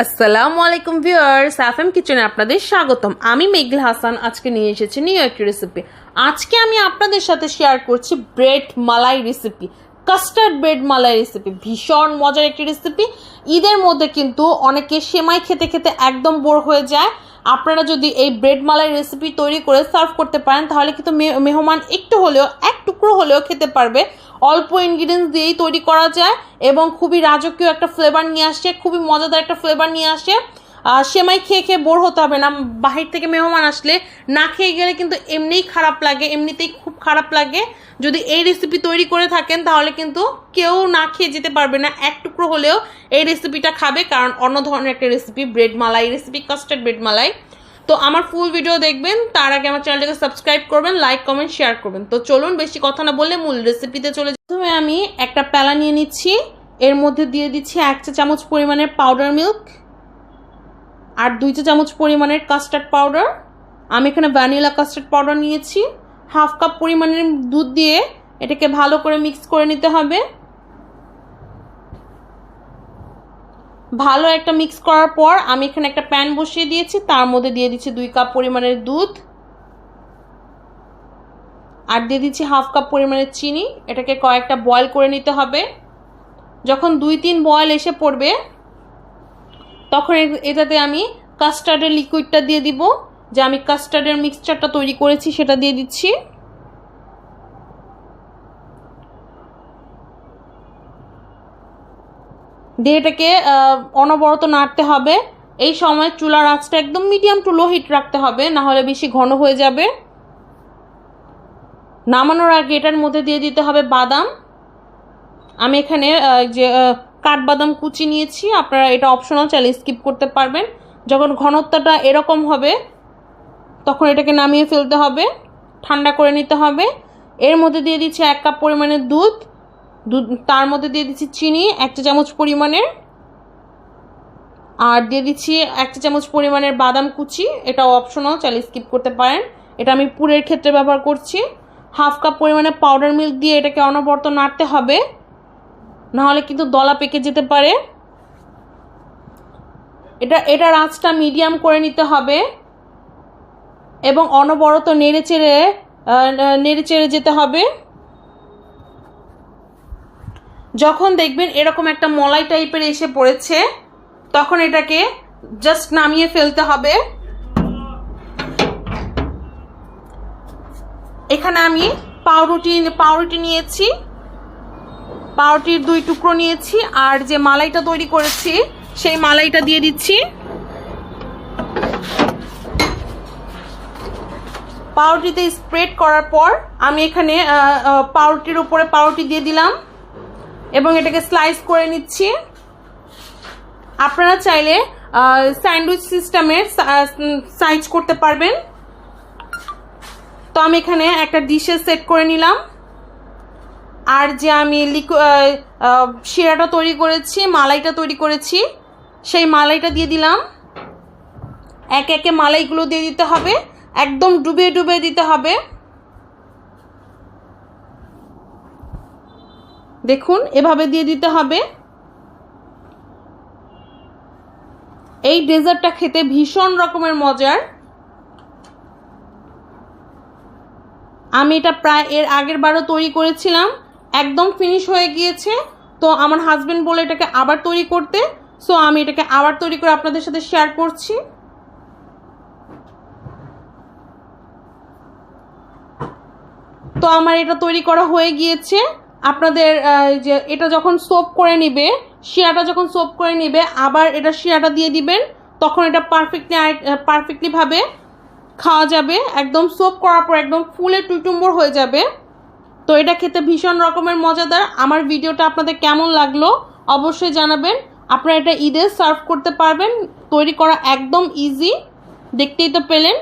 আসসালামু আলাইকুম viewers, FM কিচেনে আপনাদের স্বাগতম। আমি মেঘল হাসান আজকে নিয়ে এসেছি নিউ একটি রেসিপি। আজকে আমি আপনাদের সাথে শেয়ার করছি ব্রেড মালাই রেসিপি, কাস্টার্ড ব্রেড মালাই রেসিপি। ভীষণ মজার একটি রেসিপি। ঈদের মধ্যে কিন্তু অনেকে সেমাই খেতে খেতে একদম বোর হয়ে যায়। আপনারা যদি এই ব্রেড মালাই রেসিপি তৈরি করে সার্ভ করতে পারেন তাহলে কিন্তু মেহমান একটু হলেও এক টুকরো হলেও খেতে পারবে। অল্প ইনগ্রিডিয়েন্টস দিয়েই তৈরি করা যায় এবং খুবই রাজকীয় একটা ফ্লেভার নিয়ে আসে, খুবই মজাদার একটা ফ্লেভার নিয়ে আসে। সেমাই খেয়ে খেয়ে বোর হতে হবে না। বাহির থেকে মেহমান আসলে না খেয়ে গেলে কিন্তু এমনিই খারাপ লাগে, এমনিতেই খুব খারাপ লাগে। যদি এই রেসিপি তৈরি করে থাকেন তাহলে কিন্তু কেউ না খেয়ে যেতে পারবে না, এক টুকরো হলেও এই রেসিপিটা খাবে, কারণ অন্য ধরনের একটা রেসিপি, ব্রেড মালাই রেসিপি, কাস্টার্ড ব্রেড মালাই। তো আমার ফুল ভিডিও দেখবেন, তার আগে আমার চ্যানেলটাকে সাবস্ক্রাইব করবেন, লাইক কমেন্ট শেয়ার করবেন। তো চলুন বেশি কথা না বলে মূল রেসিপিতে চলে যাই। প্রথমে আমি একটা প্যালা নিয়ে নিচ্ছি, এর মধ্যে দিয়ে দিচ্ছি 1 চা চামচ পরিমাণের পাউডার মিল্ক আর 2 চা চামচ পরিমাণের কাস্টার্ড পাউডার। আমি এখানে ভ্যানিলা কাস্টার্ড পাউডার নিয়েছি। হাফ কাপ পরিমাণের দুধ দিয়ে এটাকে ভালো করে মিক্স করে নিতে হবে। ভালো একটা মিক্স করার পর আমি এখানে একটা প্যান বসিয়ে দিয়েছি, তার মধ্যে দিয়ে দিচ্ছি 2 কাপ পরিমাণের দুধ আর দিয়ে দিচ্ছি হাফ কাপ পরিমাণের চিনি। এটাকে কয়েকটা বয়েল করে নিতে হবে। যখন 2-3 বয়েল এসে পড়বে তখন এটাতে আমি কাস্টার্ডের লিকুইডটা দিয়ে দিব, যে আমি কাস্টার্ডের মিক্সচারটা তৈরি করেছি সেটা দিয়ে দিচ্ছি। দিয়ে এটাকে অনবরত নাড়তে হবে। এই সময় চুলার আঁচটা একদম মিডিয়াম টু লো হিট রাখতে হবে, না হলে বেশি ঘন হয়ে যাবে। নামানোর আগে এটার মধ্যে দিয়ে দিতে হবে বাদাম। আমি এখানে যে কাঠবাদাম কুচি নিয়েছি, আপনারা এটা অপশনাল, চাইলে স্কিপ করতে পারবেন। যখন ঘনত্বটা এরকম হবে তখন এটাকে নামিয়ে ফেলতে হবে, ঠান্ডা করে নিতে হবে। এর মধ্যে দিয়ে দিচ্ছি 1 কাপ পরিমাণের দুধ, তার মধ্যে দিয়ে দিচ্ছি চিনি 1 চা চামচ পরিমাণের, আর দিয়ে দিচ্ছি 1 চা চামচ পরিমাণের বাদাম কুচি, এটাও অপশনাল, চাইলে স্কিপ করতে পারেন। এটা আমি পুরের ক্ষেত্রে ব্যবহার করছি। হাফ কাপ পরিমাণের পাউডার মিল্ক দিয়ে এটাকে অনবরত নাড়তে হবে, নাহলে কিন্তু দলা পেকে যেতে পারে। এটার আঁচটা মিডিয়াম করে নিতে হবে এবং অনবরত নেড়ে চেড়ে যেতে হবে। যখন দেখবেন এরকম একটা মলাই টাইপের এসে পড়েছে তখন এটাকে জাস্ট নামিয়ে ফেলতে হবে। এখানে আমি পাউরুটি নিয়েছি, পাউরুটির 2 টুকরো নিয়েছি, আর যে মালাইটা তৈরি করেছি সেই মালাইটা দিয়ে দিচ্ছি। পাউরুটিতে স্প্রেড করার পর আমি এখানে পাউরুটির উপরে পাউরুটি দিয়ে দিলাম এবং এটাকে স্লাইস করে নিচ্ছি। আপনারা চাইলে স্যান্ডউইচ সিস্টেমের সাইজ করতে পারবেন। তো আমি এখানে একটা ডিশে সেট করে নিলাম। আর যে আমি শিরাটা তৈরি করেছি, মালাইটা তৈরি করেছি, সেই মালাইটা দিয়ে দিলাম। একে একে মালাইগুলো দিয়ে দিতে হবে, একদম ডুবিয়ে ডুবিয়ে দিতে হবে। দেখুন এভাবে দিয়ে দিতে হবে। এই ডেজার্টটা খেতে ভীষণ রকমের মজার। আমি এটা প্রায় এর আগের বারও তৈরি করেছিলাম, একদম ফিনিশ হয়ে গিয়েছে। তো আমার হাজবেন্ড বলে এটাকে আবার তৈরি করতে, সো আমি এটাকে আবার তৈরি করে আপনাদের সাথে শেয়ার করছি। তো আমার এটা তৈরি করা হয়ে গিয়েছে। আপনাদের যে এটা যখন সোপ করে নিবে, শিরাটা যখন সোপ করে নিবে, আবার এটা শিরাটা দিয়ে দিবেন, তখন এটা পারফেক্টলি ভাবে খাওয়া যাবে। একদম সোপ করার পর একদম ফুলে টুইটুম্বর হয়ে যাবে। তো এটা খেতে ভীষণ রকমের মজাদার। আমার ভিডিওটা আপনাদের কেমন লাগলো অবশ্যই জানাবেন। আপনারা এটা ঈদে সার্ভ করতে পারবেন, তৈরি করা একদম ইজি, দেখতেই তো পেলেন।